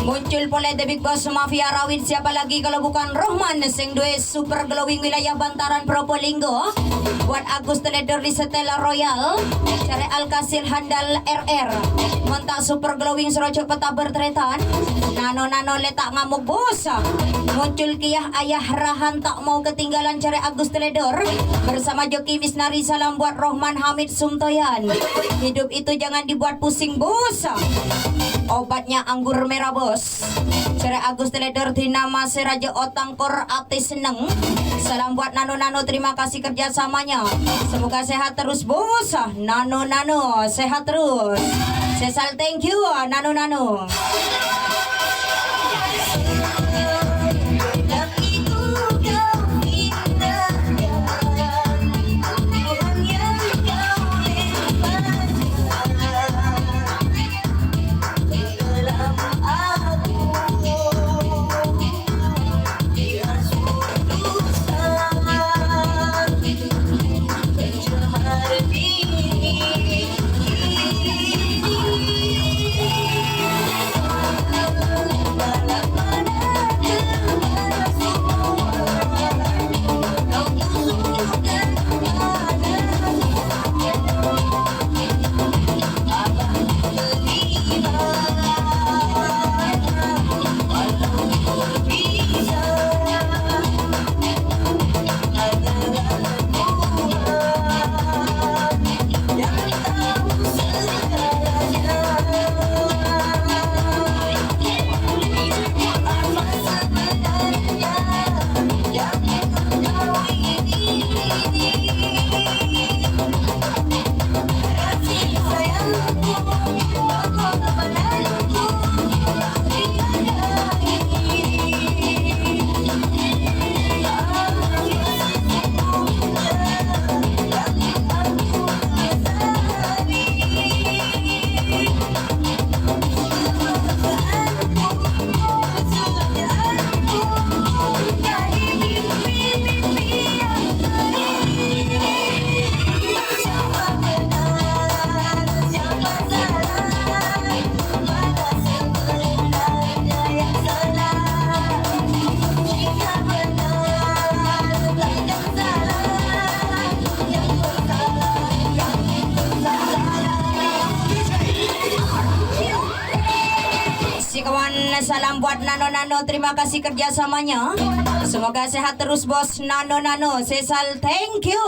Muncul pula The Big Boss Mafia Rawit. Siapa lagi kalau bukan Rohman Sing Due Super Glowing wilayah Bantaran Probolinggo. Buat Agus Teledor di Stella Royal. Cari Alkasil Handal RR. Montak Super Glowing Serocok Peta Bertretan. Nano letak ngamuk bos. Muncul Kiyah Ayah Rahan tak mau ketinggalan. Cari Agus Teledor bersama Joki Misnari. Salam buat Rohman Hamid Sumtoyan. Hidup itu jangan dibuat pusing bos. Obatnya anggur merah bos. Cari Agus Teledor dinama Seraja Otangkor Ati Seneng. Salam buat Nano terima kasih kerjasamanya. Semoga sehat terus bos. Nano sehat terus. Sesal thank you Nano. Salam buat Nano terima kasih kerjasamanya. Semoga sehat terus bos Nano Sesal thank you.